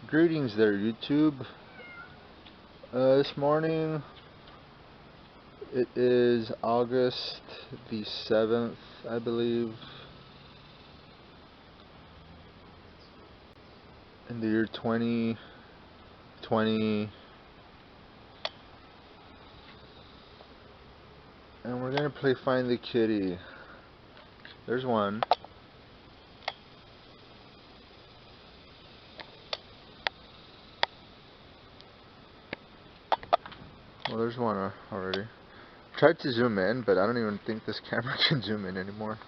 Greetings there, YouTube. This morning, it is August the 7th, I believe, in the year 2020. And we're gonna play Find the Kitty. There's one. Well, there's one already. Tried to zoom in, but I don't even think this camera can zoom in anymore.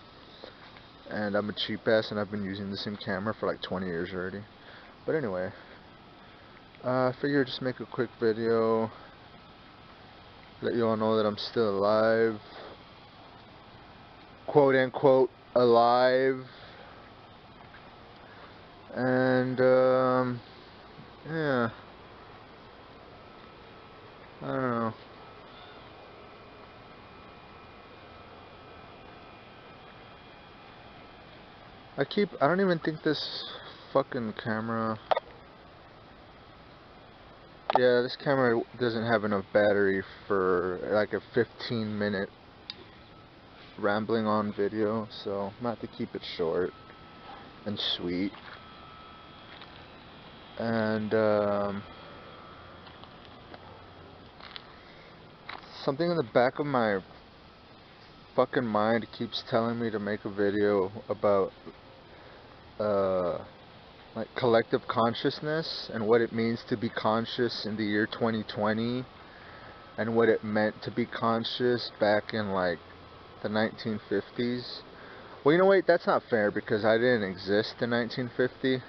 And I'm a cheap ass, and I've been using the same camera for like 20 years already. But anyway, I figured just make a quick video, let you all know that I'm still alive, quote unquote alive, and yeah, I don't know. I don't even think this fucking camera, yeah, this camera doesn't have enough battery for like a 15-minute rambling on video, so I'm going to have to keep it short and sweet. And something in the back of my fucking mind keeps telling me to make a video about like collective consciousness and what it means to be conscious in the year 2020 and what it meant to be conscious back in like the 1950s. Well, you know, wait, that's not fair because I didn't exist in 1950.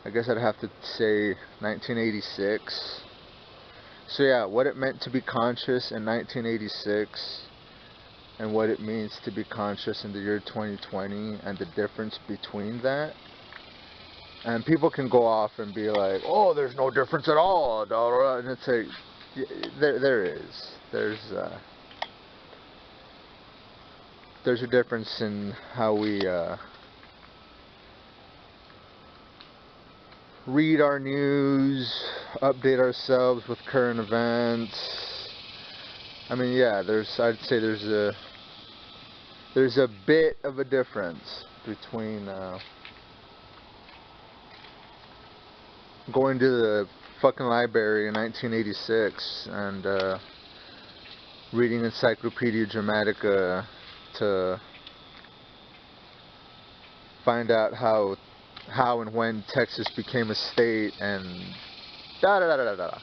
I guess I'd have to say 1986. So yeah, what it meant to be conscious in 1986 and what it means to be conscious in the year 2020 and the difference between that. And people can go off and be like, oh, there's no difference at all, and it's like, there is. There's a difference in how we read our news, update ourselves with current events. I mean, yeah, I'd say there's a bit of a difference between going to the fucking library in 1986 and reading Encyclopedia Dramatica to find out how and when Texas became a state and da da da da da,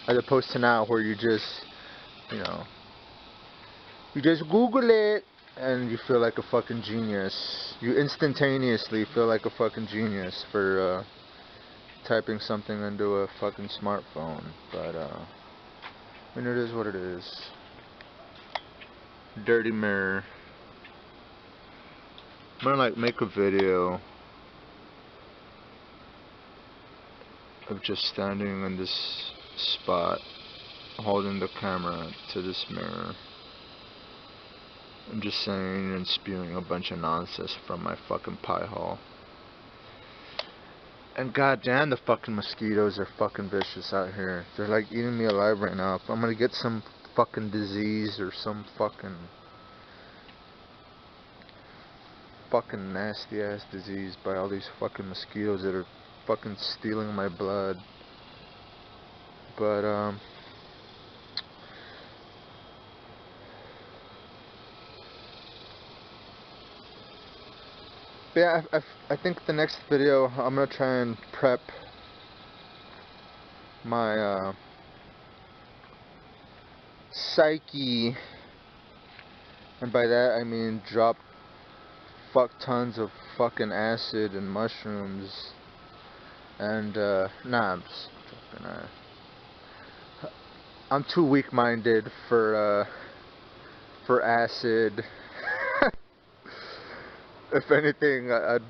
as opposed to now where you just, you just Google it and you feel like a fucking genius. You instantaneously feel like a fucking genius for typing something into a fucking smartphone. But I mean, it is what it is. Dirty mirror. I'm gonna like make a video of just standing in this spot holding the camera to this mirror and just saying and spewing a bunch of nonsense from my fucking pie hole. And goddamn, the fucking mosquitoes are fucking vicious out here. They're like eating me alive right now. If I'm gonna get some fucking disease or some fucking nasty ass disease by all these fucking mosquitoes that are fucking stealing my blood. But yeah, I think the next video I'm gonna try and prep my psyche, and by that I mean drop fuck tons of fucking acid and mushrooms and nah, I'm just joking. I'm too weak-minded for acid. If anything, I'd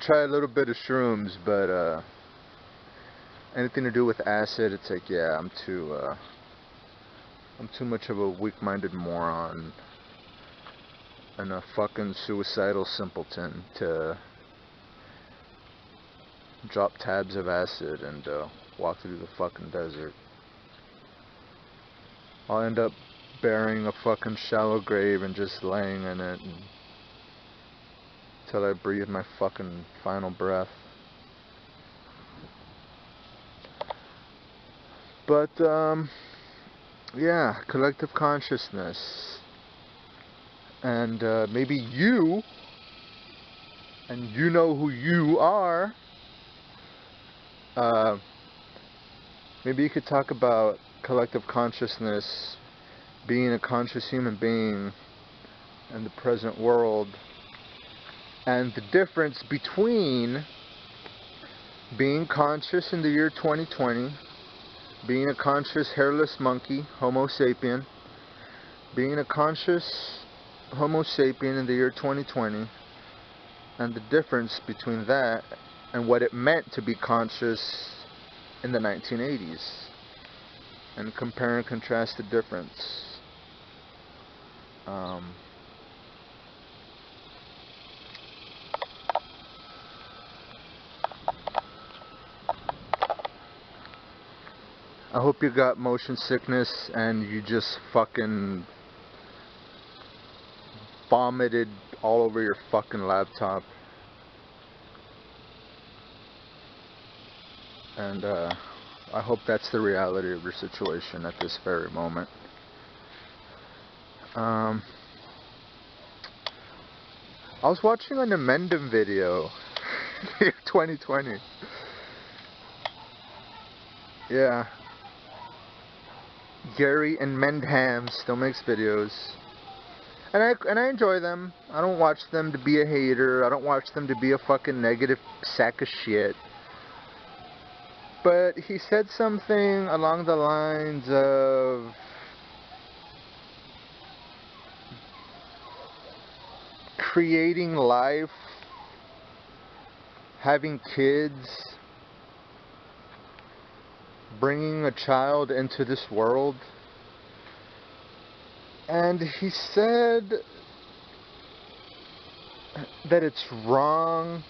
try a little bit of shrooms, but anything to do with acid, it's like, yeah, I'm too much of a weak-minded moron and a fucking suicidal simpleton to drop tabs of acid and walk through the fucking desert. I'll end up burying a fucking shallow grave and just laying in it until I breathe my fucking final breath. But yeah, collective consciousness. And maybe you, and you know who you are, maybe you could talk about collective consciousness, being a conscious human being in the present world, and the difference between being conscious in the year 2020, being a conscious hairless monkey, Homo sapien, being a conscious Homo sapien in the year 2020, and the difference between that and what it meant to be conscious in the 1980s, and compare and contrast the difference. I hope you got motion sickness and you just fucking vomited all over your fucking laptop. And I hope that's the reality of your situation at this very moment. I was watching an Amendum video, 2020. Yeah. Gary and Mendham still makes videos. And I enjoy them. I don't watch them to be a hater. I don't watch them to be a fucking negative sack of shit. But he said something along the lines of creating life, having kids, bringing a child into this world. And he said that it's wrong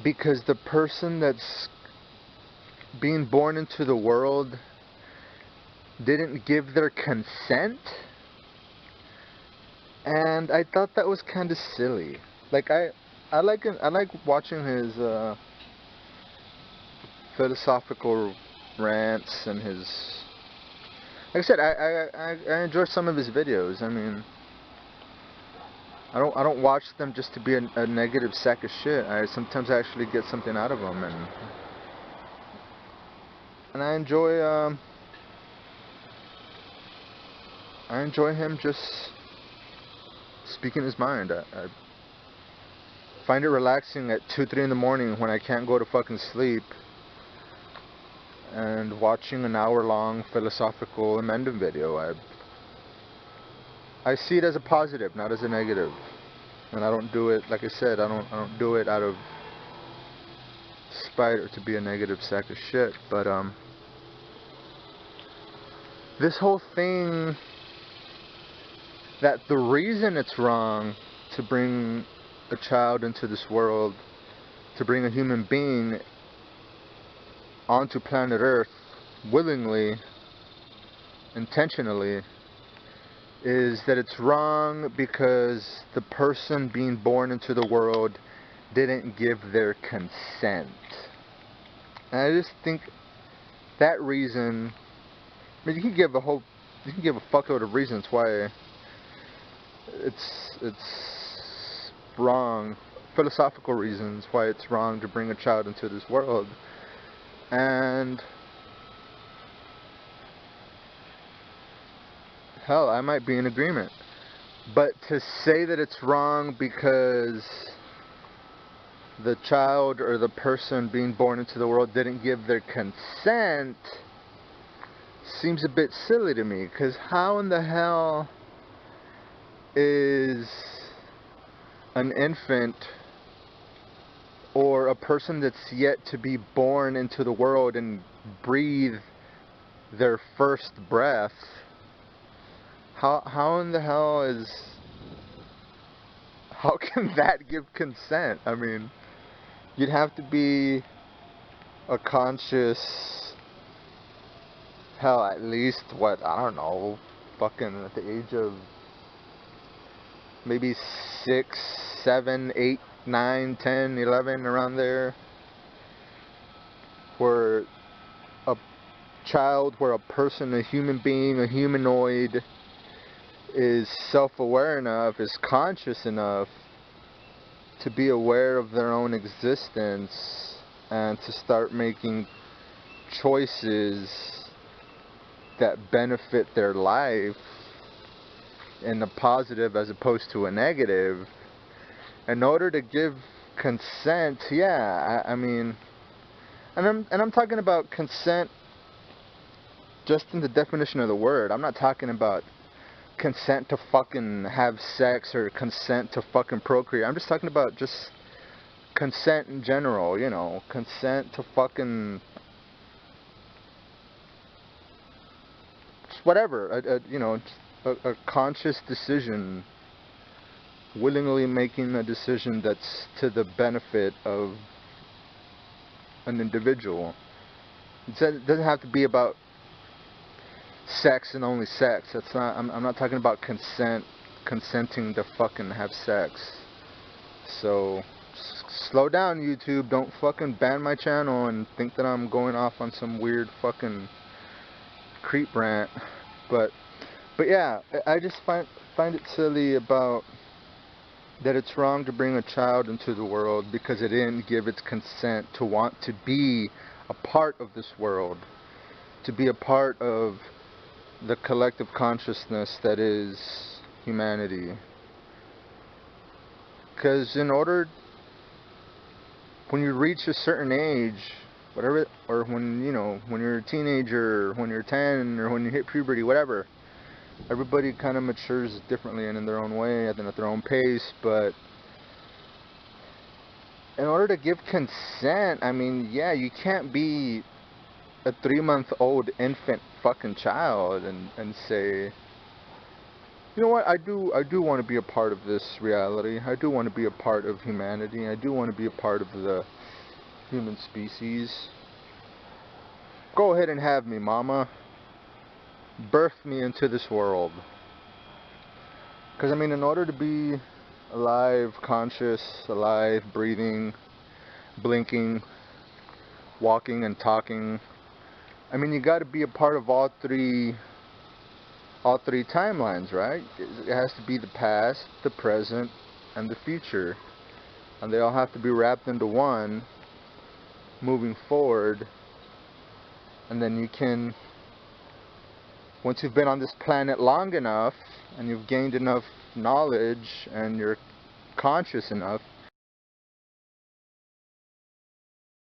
because the person that's being born into the world didn't give their consent. And I thought that was kind of silly. Like I like watching his philosophical rants and his. Like I said, I enjoy some of his videos. I mean, I don't watch them just to be a negative sack of shit. I sometimes actually get something out of them, and I enjoy him just speaking his mind. I find it relaxing at 2, 3 in the morning when I can't go to fucking sleep, and watching an hour-long philosophical Amendum video. I see it as a positive, not as a negative. And I don't do it, like I said, I don't do it out of spite or to be a negative sack of shit. But this whole thing that the reason it's wrong to bring a child into this world, to bring a human being onto planet Earth willingly, intentionally, is that it's wrong because the person being born into the world didn't give their consent. And I just think that reason, I mean, you can give a fuckload of reasons why it's wrong, philosophical reasons why it's wrong to bring a child into this world. And hell, I might be in agreement. But to say that it's wrong because the child or the person being born into the world didn't give their consent seems a bit silly to me. Because how in the hell is an infant or a person that's yet to be born into the world and breathe their first breath, how in the hell how can that give consent? I mean, you'd have to be a conscious, hell, at least, what, I don't know, fucking at the age of maybe 6, 7, 8, 9, 10, 11, around there, where a child, where a person, a human being, a humanoid is self-aware enough, is conscious enough to be aware of their own existence and to start making choices that benefit their life in a positive as opposed to a negative. In order to give consent, yeah, I mean, and I'm talking about consent just in the definition of the word. I'm not talking about consent to fucking have sex or consent to fucking procreate. I'm just talking about just consent in general, you know, consent to fucking whatever, you know, a conscious decision, willingly making a decision that's to the benefit of an individual. It doesn't have to be about sex and only sex. That's not. I'm not talking about consenting to fucking have sex. So slow down, YouTube. Don't fucking ban my channel and think that I'm going off on some weird fucking creep rant. But yeah, I just find it silly about that it's wrong to bring a child into the world because it didn't give its consent to want to be a part of this world, to be a part of the collective consciousness that is humanity. Because in order, when you reach a certain age, whatever, or when, you know, when you're a teenager, or when you're 10, or when you hit puberty, whatever, everybody kind of matures differently and in their own way and at their own pace. But in order to give consent, I mean, yeah, you can't be a 3-month-old infant fucking child and say, you know what, I do want to be a part of this reality. I do want to be a part of humanity. I do want to be a part of the human species. Go ahead and have me, mama. Birth me into this world. Because, I mean, in order to be alive, conscious, alive, breathing, blinking, walking and talking, I mean, you got to be a part of all three timelines, right? It has to be the past, the present, and the future. And they all have to be wrapped into one, moving forward. And then you can, once you've been on this planet long enough, and you've gained enough knowledge, and you're conscious enough,